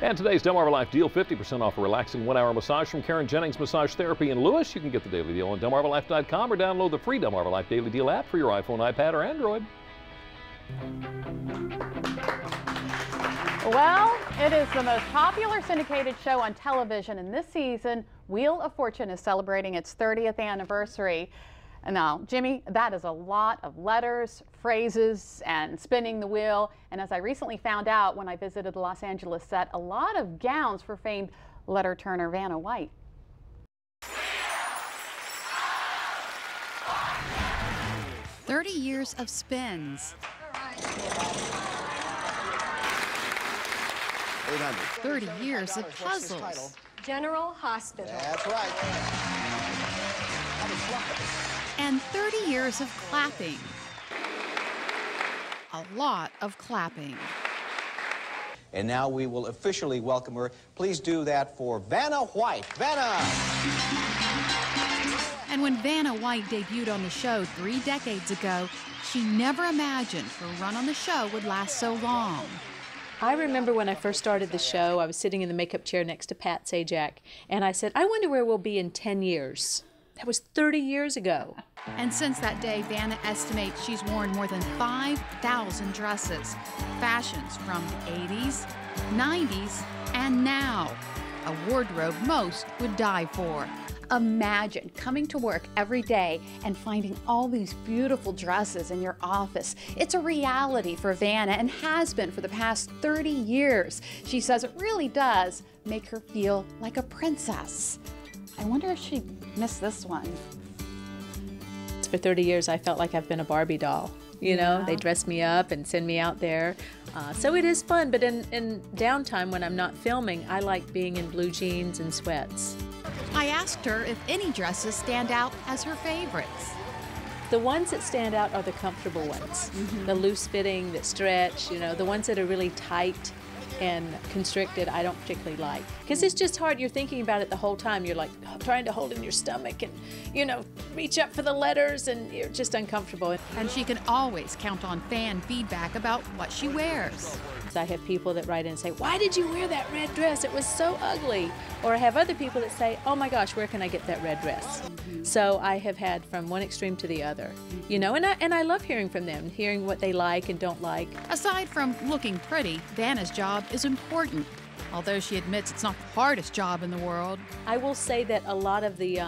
And today's Delmarva Life deal, 50% off a relaxing 1-hour massage from Karen Jennings Massage Therapy in Lewis. You can get the daily deal on DelmarvaLife.com or download the free Delmarva Life Daily Deal app for your iPhone, iPad, or Android. Well, it is the most popular syndicated show on television, and this season, Wheel of Fortune is celebrating its 30th anniversary. And now, Jimmy, that is a lot of letters, phrases, and spinning the wheel. And as I recently found out when I visited the Los Angeles set, a lot of gowns for famed letter turner Vanna White. "30 years of spins. 800. 30 years of puzzles. General Hospital. That's right. And 30 years of clapping. A lot of clapping. And now we will officially welcome her. Please do that for Vanna White. Vanna! And when Vanna White debuted on the show 3 decades ago, she never imagined her run on the show would last so long. I remember when I first started the show, I was sitting in the makeup chair next to Pat Sajak, and I said, I wonder where we'll be in 10 years. That was 30 years ago. And since that day, Vanna estimates she's worn more than 5,000 dresses, fashions from the 80s, 90s, and now. A wardrobe most would die for. Imagine coming to work every day and finding all these beautiful dresses in your office. It's a reality for Vanna and has been for the past 30 years. She says it really does make her feel like a princess. I wonder if she missed this one. For 30 years, I felt like I've been a Barbie doll. You know, they dress me up and send me out there. So it is fun, but in downtime when I'm not filming, I like being in blue jeans and sweats. I asked her if any dresses stand out as her favorites. The ones that stand out are the comfortable ones. The loose fitting, that stretch, you know, the ones that are really tight and constricted, I don't particularly like. Because it's just hard. You're thinking about it the whole time. You're like trying to hold in your stomach and, you know, reach up for the letters, and you're just uncomfortable. And she can always count on fan feedback about what she wears. I have people that write in and say, why did you wear that red dress? It was so ugly. Or I have other people that say, oh my gosh, where can I get that red dress? So I have had from one extreme to the other, you know, and I love hearing from them, hearing what they like and don't like. Aside from looking pretty, Vanna's job is important, although she admits it's not the hardest job in the world. I will say that a lot of the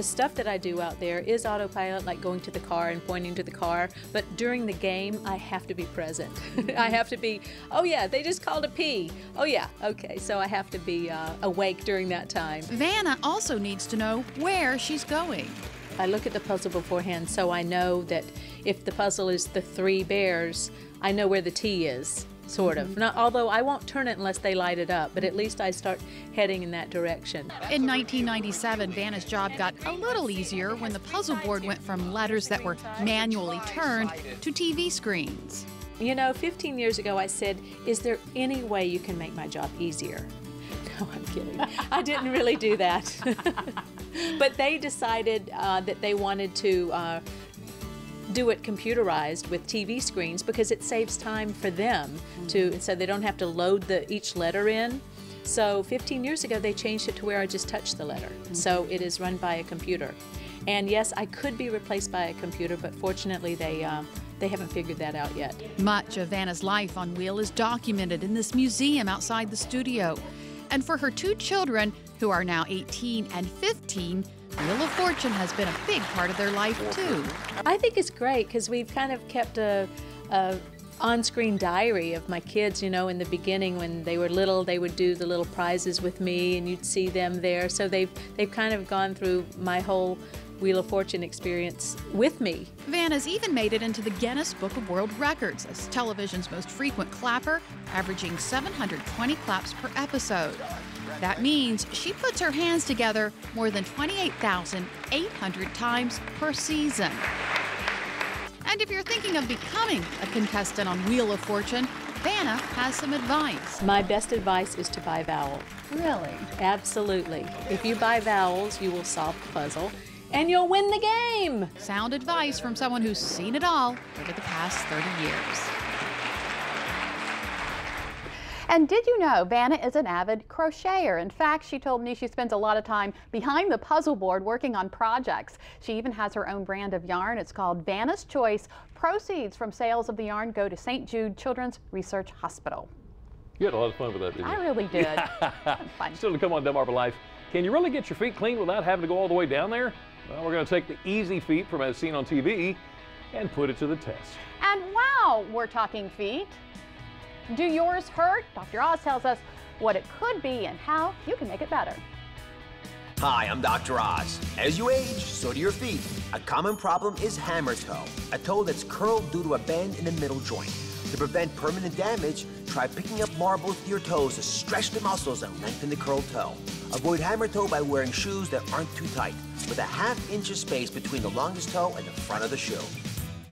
stuff that I do out there is autopilot, like going to the car and pointing to the car, but during the game, I have to be present. I have to be, oh yeah, they just called a P. Oh yeah, okay, so I have to be awake during that time. Vanna also needs to know where she's going. I look at the puzzle beforehand, so I know that if the puzzle is the 3 bears, I know where the T is. Sort of. Not, although I won't turn it unless they light it up, but at least I start heading in that direction. In 1997, Vanna's job got a little easier when the puzzle board went from letters that were manually turned to TV screens. You know, 15 years ago I said, is there any way you can make my job easier? No, I'm kidding. I didn't really do that. But they decided that they wanted to do it computerized with TV screens because it saves time for them so they don't have to load each letter in. So 15 years ago they changed it to where I just touch the letter. So it is run by a computer. And yes, I could be replaced by a computer, but fortunately they haven't figured that out yet. Much of Vanna's life on Wheel is documented in this museum outside the studio. And for her 2 children, who are now 18 and 15, Wheel of Fortune has been a big part of their life, too. I think it's great because we've kind of kept a on-screen diary of my kids. You know, in the beginning when they were little, they would do the little prizes with me and you'd see them there. So they've kind of gone through my whole Wheel of Fortune experience with me. Vanna's even made it into the Guinness Book of World Records as television's most frequent clapper, averaging 720 claps per episode. That means she puts her hands together more than 28,800 times per season. And if you're thinking of becoming a contestant on Wheel of Fortune, Vanna has some advice. My best advice is to buy vowels. Really? Absolutely. If you buy vowels, you will solve the puzzle and you'll win the game. Sound advice from someone who's seen it all over the past 30 years. And did you know Vanna is an avid crocheter? In fact, she told me she spends a lot of time behind the puzzle board working on projects. She even has her own brand of yarn. It's called Vanna's Choice. Proceeds from sales of the yarn go to St. Jude Children's Research Hospital. You had a lot of fun with that, didn't you? I really did. Fun. Still to come on Delmarva Life. Can you really get your feet clean without having to go all the way down there? Well, we're going to take the easy feet from as seen on TV and put it to the test. And wow, we're talking feet. Do yours hurt? Dr. Oz tells us what it could be and how you can make it better. Hi, I'm Dr. Oz. As you age, so do your feet. A common problem is hammer toe, a toe that's curled due to a bend in the middle joint. To prevent permanent damage, try picking up marbles with your toes to stretch the muscles and lengthen the curled toe. Avoid hammer toe by wearing shoes that aren't too tight, with a ½ inch of space between the longest toe and the front of the shoe.